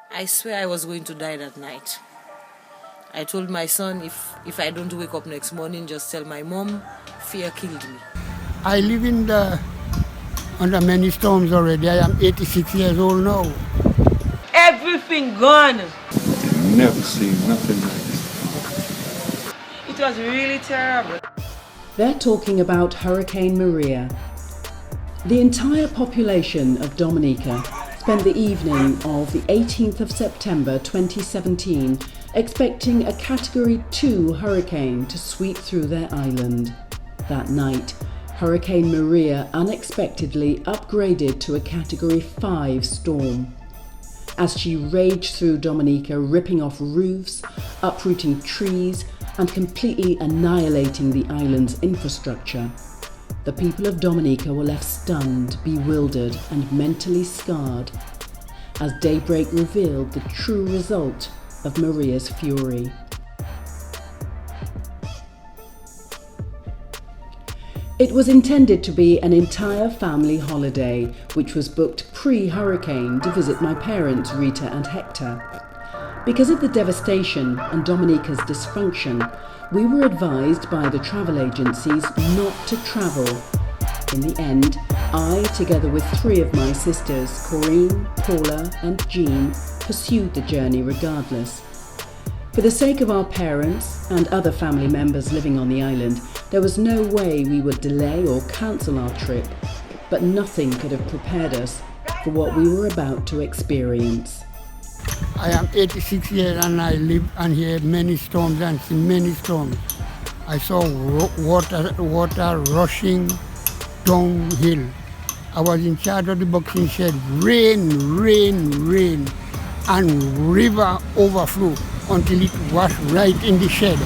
I swear I was going to die that night. I told my son if I don't wake up next morning, just tell my mom, fear killed me. I live under many storms already. I am 86 years old now. Everything gone. I've never seen nothing like this. It was really terrible. They're talking about Hurricane Maria. The entire population of Dominica spent the evening of the 18th of September 2017 expecting a Category 2 hurricane to sweep through their island. That night, Hurricane Maria unexpectedly upgraded to a Category 5 storm. As she raged through Dominica, ripping off roofs, uprooting trees, and completely annihilating the island's infrastructure, the people of Dominica were left stunned, bewildered, and mentally scarred as daybreak revealed the true result of Maria's fury. It was intended to be an entire family holiday, which was booked pre-hurricane to visit my parents, Rita and Hector. Because of the devastation and Dominica's dysfunction, we were advised by the travel agencies not to travel. In the end, I, together with 3 of my sisters, Corinne, Paula and Jean, pursued the journey regardless. For the sake of our parents and other family members living on the island, there was no way we would delay or cancel our trip, but nothing could have prepared us for what we were about to experience. I am 86 years and I live and hear many storms and see many storms. I saw water rushing downhill. I was in charge of the boxing shed. Rain, and river overflow until it washed right in the shed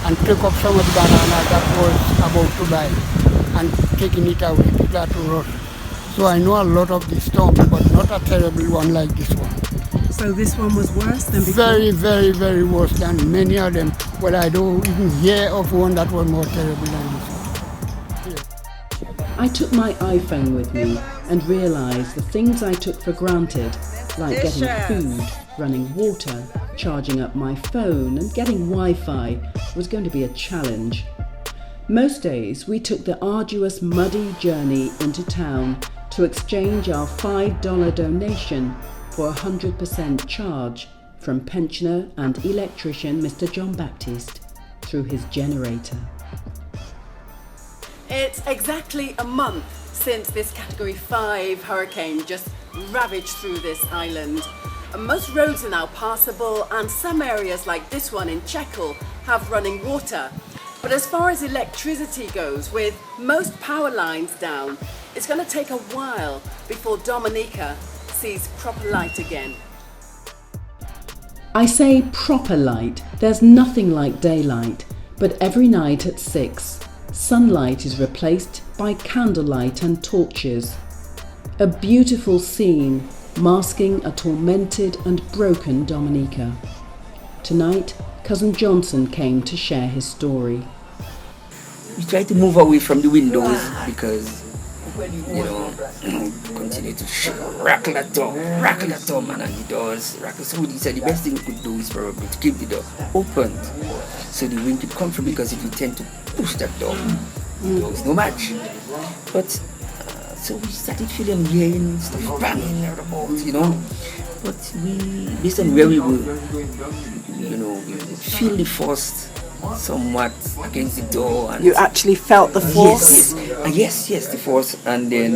and took up some of the banana that was about to buy and taking it away. It had to rush. So I know a lot of the storms, but not a terrible one like this one. So this one was worse than before? Very, very, very worse than many of them. Well, I don't even hear of one that was more terrible than this one. Yeah. I took my iPhone with me and realised the things I took for granted, like getting food, running water, charging up my phone and getting Wi-Fi, was going to be a challenge. Most days we took the arduous, muddy journey into town to exchange our $5 donation for a 100% charge from pensioner and electrician Mr. John Baptiste through his generator. It's exactly a month since this Category 5 hurricane just ravaged through this island. Most roads are now passable and some areas like this one in Checkle have running water. But as far as electricity goes, with most power lines down, it's going to take a while before Dominica sees proper light again. I say proper light. There's nothing like daylight, but every night at 6, sunlight is replaced by candlelight and torches. A beautiful scene masking a tormented and broken Dominica. Tonight, Cousin Johnson came to share his story. We try to move away from the windows because, continue to rattle that door, man, and the doors rattle. So we said the best thing we could do is probably to keep the door open so the wind could come through, because if you tend to push that door, there was no match. But so we started feeling rain, stuff banging about, But we, based on where we were, we would feel the force somewhat against the door. And you actually felt the force? Yes, the force, and then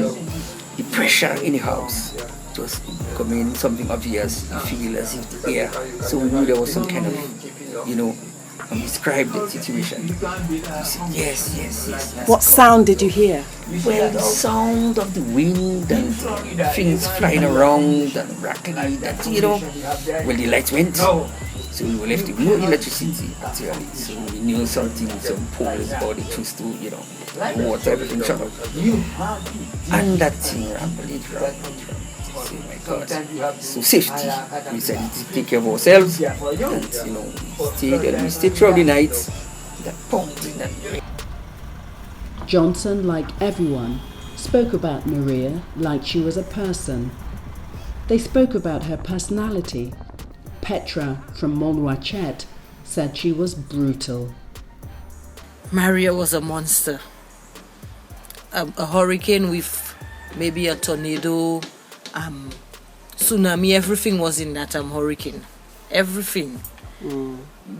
the pressure in the house just becoming something obvious. You feel as if the air. So we knew there was some kind of, describe the situation. Said, yes. What sound did you hear? Well, the sound of the wind and things flying around and rattling. Well, the lights went. So we were left with no electricity, actually. So we knew some poles or the tools to, water, everything shut up. And that thing rambled. Oh my God. So safety. We decided to take care of ourselves. And, we stayed throughout the night. That pumped in that rain. Johnson, like everyone, spoke about Maria like she was a person. They spoke about her personality. Petra from Monwachet said she was brutal. Maria was a monster. A hurricane with maybe a tornado, tsunami, everything was in that hurricane. Everything.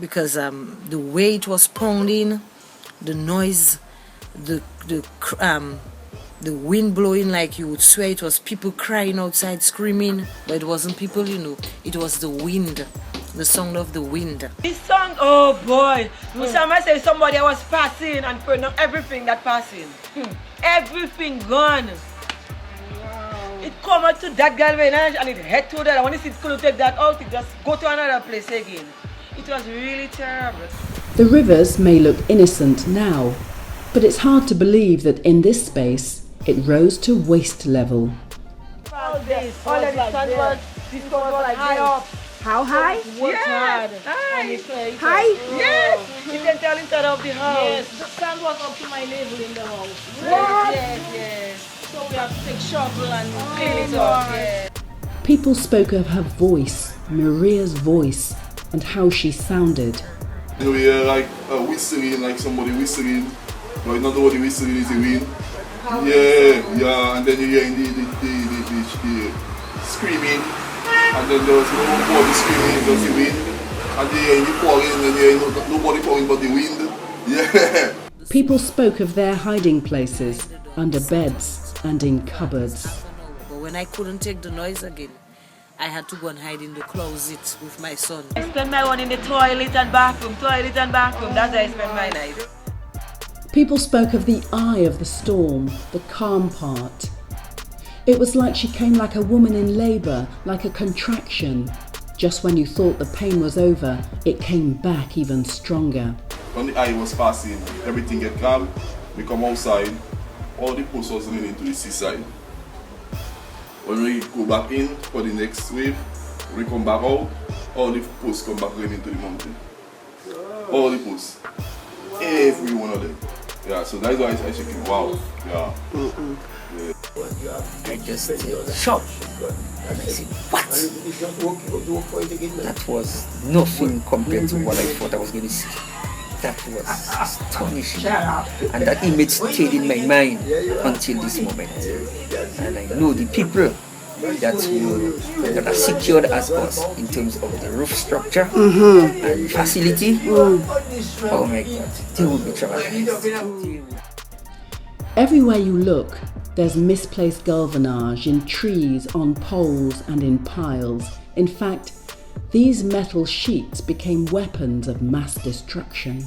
Because the way it was pounding, the noise, the wind blowing, like you would swear it was people crying outside, screaming, but it wasn't people, it was the wind, the sound of the wind. This song, oh boy, I say somebody was passing and burn up everything that passing. Everything gone. It come out to that galvanized and it head to that. When it couldn't take that out, it just go to another place again. It was really terrible. The rivers may look innocent now, but it's hard to believe that in this space it rose to waist level. All this sand was high up. How high? Yes, High? Yes, you can tell inside of the house. Yes, the sand was up to my level in the house. What? Yes. So we have to take shovel and Clean it up. Yes. People spoke of her voice, Maria's voice, and how she sounded. You hear like whistling, like somebody whistling, but not nobody whistling, is the wind. Yeah, and then you hear the screaming, and then there was nobody screaming, just the wind, and then you hear the pouring, and then you hear nobody pouring but the wind. Yeah. People spoke of their hiding places, under beds and in cupboards. But when I couldn't take the noise again, I had to go and hide in the closet with my son. I spent my one in the toilet and bathroom. That's where I spent my night. People spoke of the eye of the storm, the calm part. It was like she came like a woman in labour, like a contraction. Just when you thought the pain was over, it came back even stronger. When the eye was passing, everything get calm. We come outside, all the posts was leaning to the seaside. When we go back in for the next wave, we come back out, all the posts come back leaning to the mountain. All the posts. Every one of them. Yeah, so that's why I shaking. Wow. Yeah. I just shocked. And I said, what? That was nothing compared to what I thought I was going to see. That was astonishing. And that image stayed in my mind until this moment. And I know the people that are secured as us in terms of the roof structure and facility. Oh my God, they will be traumatized. Everywhere you look, there's misplaced galvanage in trees, on poles and in piles. In fact, these metal sheets became weapons of mass destruction.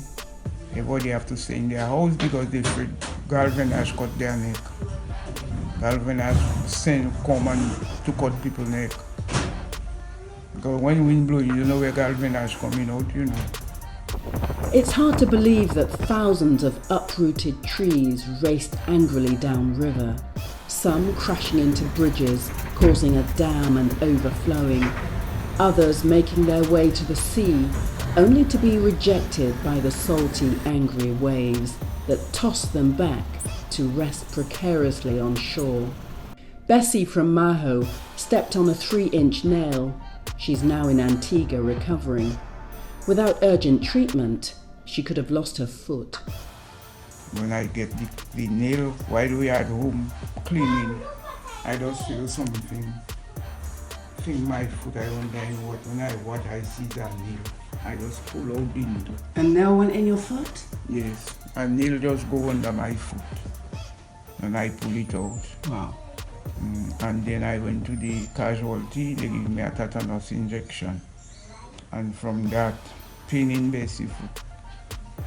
Everybody have to stay in their house because they afraid galvanized cut their neck. Galvanized come and to cut people's neck. Because when wind blows, you know where galvanized coming out, you know. It's hard to believe that thousands of uprooted trees raced angrily downriver, some crashing into bridges, causing a dam and overflowing, others making their way to the sea, only to be rejected by the salty, angry waves that tossed them back to rest precariously on shore. Bessie from Maho stepped on a 3-inch nail. She's now in Antigua recovering. Without urgent treatment, she could have lost her foot. When I get the nail while we are at home cleaning, I just feel something. In my foot, I wonder what I see that nail. I just pull out the needle. A nail went in your foot? Yes, a nail just go under my foot. And I pull it out. Wow. And then I went to the casualty, they gave me a tetanus injection. And from that, pain in Bessie foot,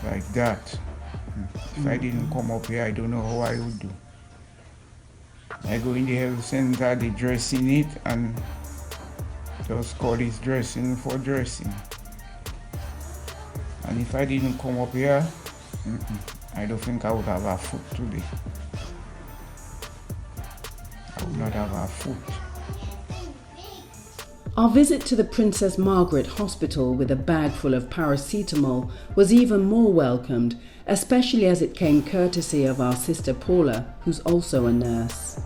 like that. If I didn't come up here, I don't know how I would do. I go in the health center, they dress in it, and just call this dressing for dressing. And if I didn't come up here, I don't think I would have a foot today. I would not have a foot. Our visit to the Princess Margaret Hospital with a bag full of paracetamol was even more welcomed, especially as it came courtesy of our sister Paula, who's also a nurse.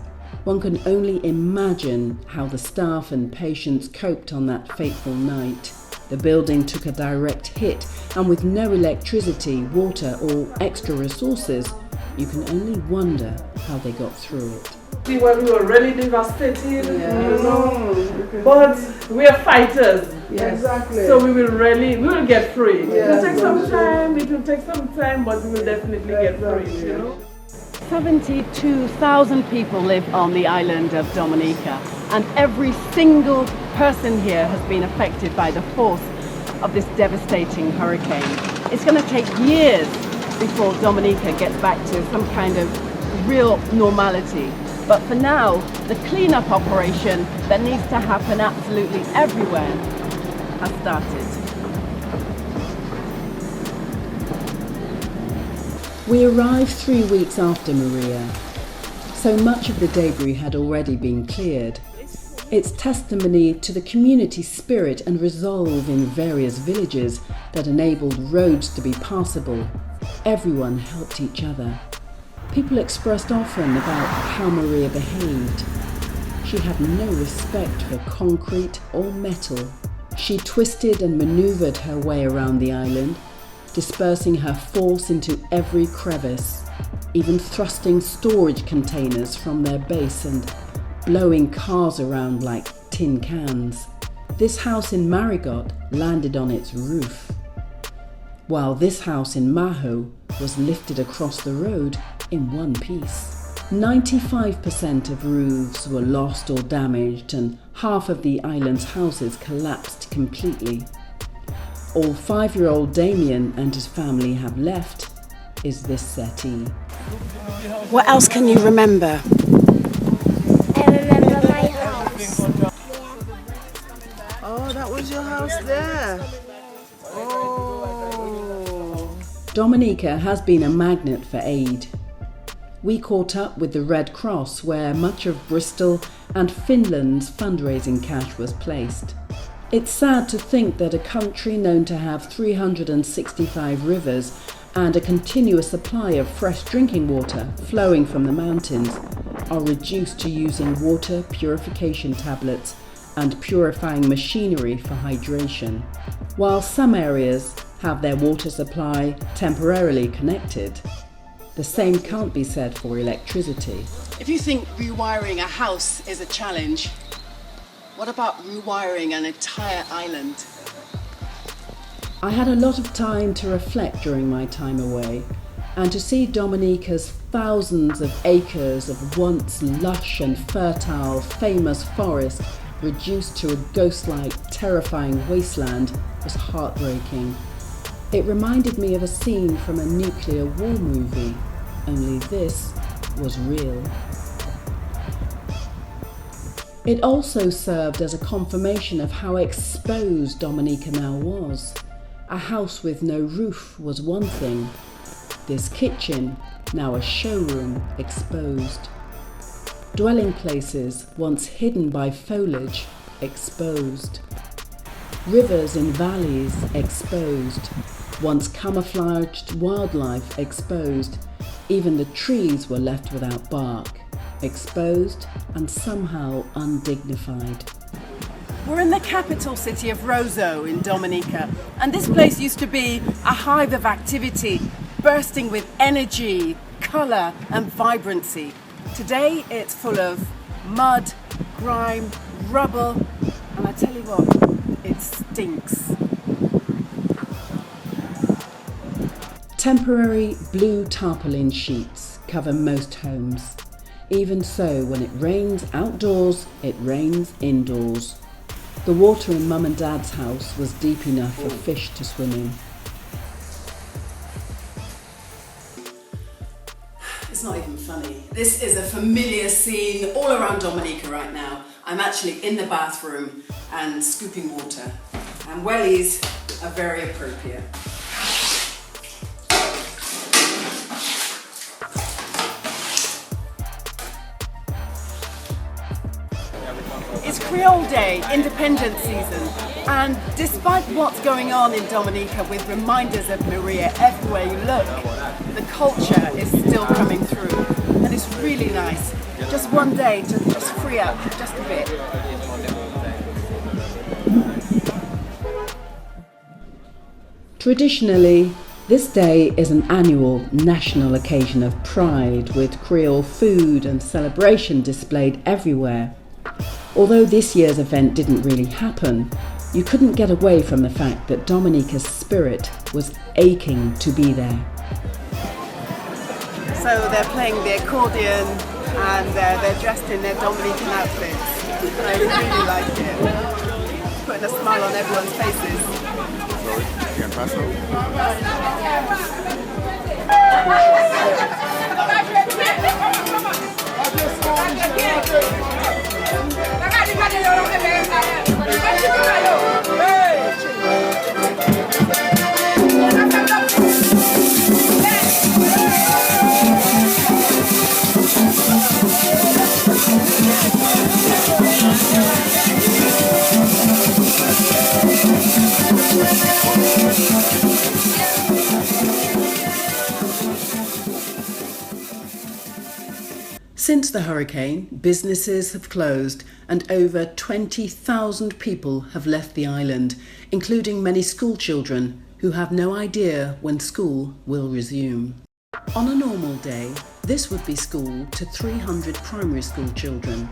One can only imagine how the staff and patients coped on that fateful night. The building took a direct hit, and with no electricity, water or extra resources, you can only wonder how they got through it. See, well, we were really devastated, you know, but we are fighters. Yes. Exactly. So we will get free. Yes. It will take some time, but we will definitely get free, you know. 72,000 people live on the island of Dominica, and every single person here has been affected by the force of this devastating hurricane. It's going to take years before Dominica gets back to some kind of real normality. But for now, the cleanup operation that needs to happen absolutely everywhere has started. We arrived 3 weeks after Maria, so much of the debris had already been cleared. It's testimony to the community spirit and resolve in various villages that enabled roads to be passable. Everyone helped each other. People expressed often about how Maria behaved. She had no respect for concrete or metal. She twisted and manoeuvred her way around the island, dispersing her force into every crevice, even thrusting storage containers from their base and blowing cars around like tin cans. This house in Marigot landed on its roof, while this house in Maho was lifted across the road in one piece. 95% of roofs were lost or damaged, and half of the island's houses collapsed completely. All 5-year-old Damien and his family have left is this settee. What else can you remember? I remember my house. Oh, that was your house there. Oh. Dominica has been a magnet for aid. We caught up with the Red Cross, where much of Bristol and Finland's fundraising cash was placed. It's sad to think that a country known to have 365 rivers and a continuous supply of fresh drinking water flowing from the mountains are reduced to using water purification tablets and purifying machinery for hydration. While some areas have their water supply temporarily connected, the same can't be said for electricity. If you think rewiring a house is a challenge, what about rewiring an entire island? I had a lot of time to reflect during my time away, and to see Dominica's thousands of acres of once lush and fertile, famous forest reduced to a ghost-like, terrifying wasteland was heartbreaking. It reminded me of a scene from a nuclear war movie, only this was real. It also served as a confirmation of how exposed Dominica now was. A house with no roof was one thing. This kitchen, now a showroom, exposed. Dwelling places, once hidden by foliage, exposed. Rivers in valleys, exposed. Once camouflaged wildlife, exposed. Even the trees were left without bark, exposed and somehow undignified. We're in the capital city of Roseau in Dominica, and this place used to be a hive of activity, bursting with energy, colour and vibrancy. Today it's full of mud, grime, rubble, and I tell you what, it stinks. Temporary blue tarpaulin sheets cover most homes. Even so, when it rains outdoors, it rains indoors. The water in Mum and Dad's house was deep enough for fish to swim in. It's not even funny. This is a familiar scene all around Dominica right now. I'm actually in the bathroom and scooping water, and wellies are very appropriate. It's Creole Day, Independence season, and despite what's going on in Dominica with reminders of Maria everywhere you look, the culture is still coming through, and it's really nice Just one day to just free up, just a bit. Traditionally, this day is an annual national occasion of pride with Creole food and celebration displayed everywhere. Although this year's event didn't really happen, you couldn't get away from the fact that Dominica's spirit was aching to be there. So they're playing the accordion and they're dressed in their Dominican outfits. I really like it. Putting a smile on everyone's faces. Since the hurricane, businesses have closed and over 20,000 people have left the island, including many school children who have no idea when school will resume. On a normal day, this would be school to 300 primary school children.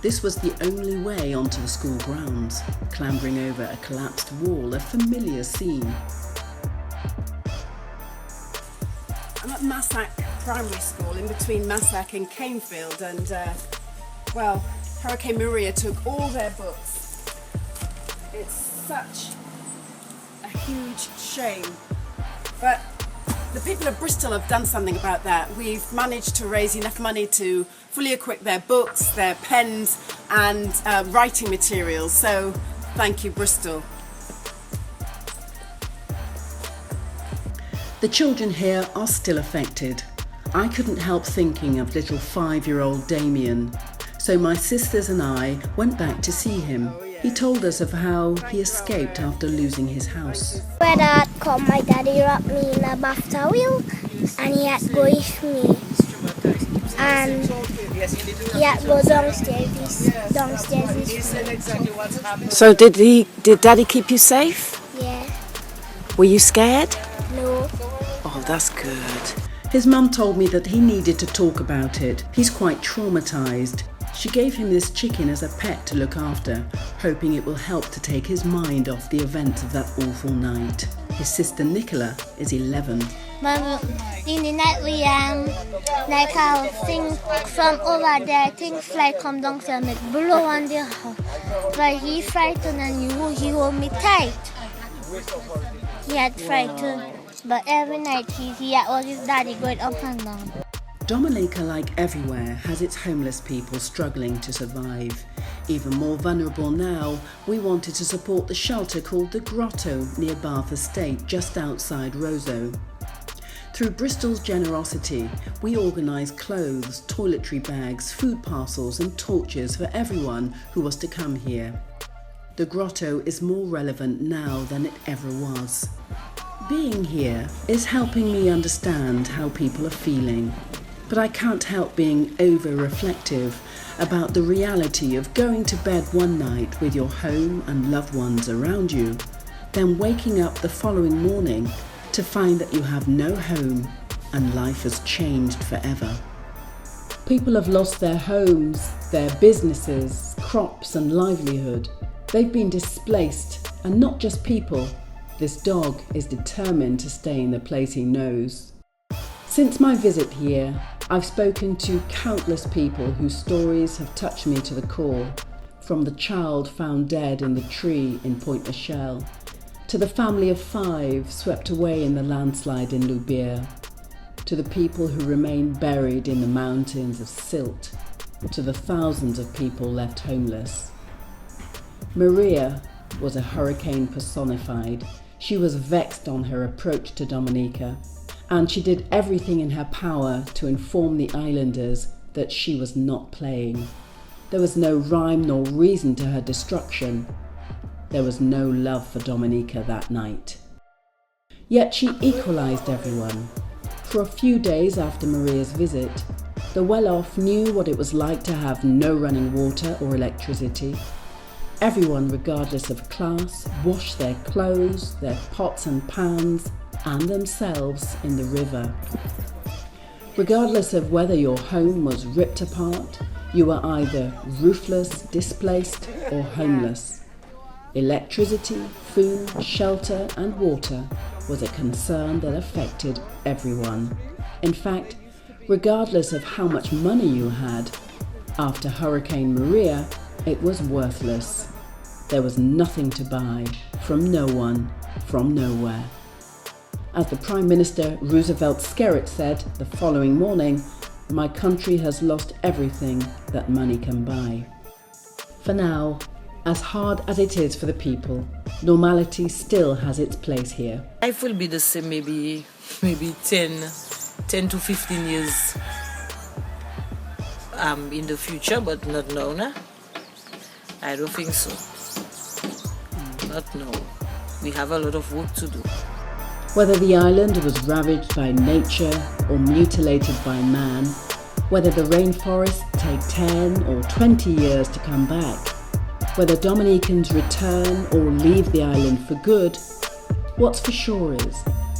This was the only way onto the school grounds, clambering over a collapsed wall, a familiar scene. I'm at Massac Primary School in between Massac and Canefield, and Hurricane Maria took all their books. It's such a huge shame, but the people of Bristol have done something about that. We've managed to raise enough money to fully equip their books, their pens and writing materials, so thank you, Bristol. The children here are still affected. I couldn't help thinking of little 5-year-old Damien, so my sisters and I went back to see him. He told us of how he escaped after losing his house. When I caught my daddy wrapped me in a bath towel and he had to go with me. And he had to go downstairs with me. So did Daddy keep you safe? Yeah. Were you scared? No. Oh, that's good. His mum told me that he needed to talk about it. He's quite traumatised. She gave him this chicken as a pet to look after, hoping it will help to take his mind off the events of that awful night. His sister Nicola is 11. In the night we like our thing from over there, things fly come downstairs and blow on the house. But he frightened and he hold me tight. He had frightened, but every night he had all his daddy going up and down. Dominica, like everywhere, has its homeless people struggling to survive. Even more vulnerable now, we wanted to support the shelter called The Grotto near Bath Estate, just outside Roseau. Through Bristol's generosity, we organised clothes, toiletry bags, food parcels and torches for everyone who was to come here. The Grotto is more relevant now than it ever was. Being here is helping me understand how people are feeling. But I can't help being over-reflective about the reality of going to bed one night with your home and loved ones around you, then waking up the following morning to find that you have no home and life has changed forever. People have lost their homes, their businesses, crops and livelihood. They've been displaced, and not just people. This dog is determined to stay in the place he knows. Since my visit here, I've spoken to countless people whose stories have touched me to the core, from the child found dead in the tree in Point Michelle, to the family of 5 swept away in the landslide in Loubier, to the people who remain buried in the mountains of silt, to the thousands of people left homeless. Maria was a hurricane personified. She was vexed on her approach to Dominica, and she did everything in her power to inform the islanders that she was not playing. There was no rhyme nor reason to her destruction. There was no love for Dominica that night. Yet she equalised everyone. For a few days after Maria's visit, The well-off knew what it was like to have no running water or electricity. Everyone, regardless of class, washed their clothes, their pots and pans, and themselves in the river. Regardless of whether your home was ripped apart, you were either roofless, displaced, or homeless. Electricity, food, shelter, and water was a concern that affected everyone. In fact, regardless of how much money you had, after Hurricane Maria, it was worthless. There was nothing to buy, from no one, from nowhere. As the Prime Minister Roosevelt Skerritt said the following morning, "My country has lost everything that money can buy." For now, as hard as it is for the people, normality still has its place here. Life will be the same maybe 10 to 15 years in the future, but not now, nah? I don't think so. Not now. We have a lot of work to do. Whether the island was ravaged by nature or mutilated by man, whether the rainforests take 10 or 20 years to come back, whether Dominicans return or leave the island for good, what's for sure is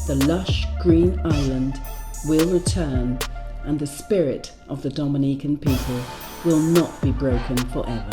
the lush green island will return, and the spirit of the Dominican people will not be broken forever.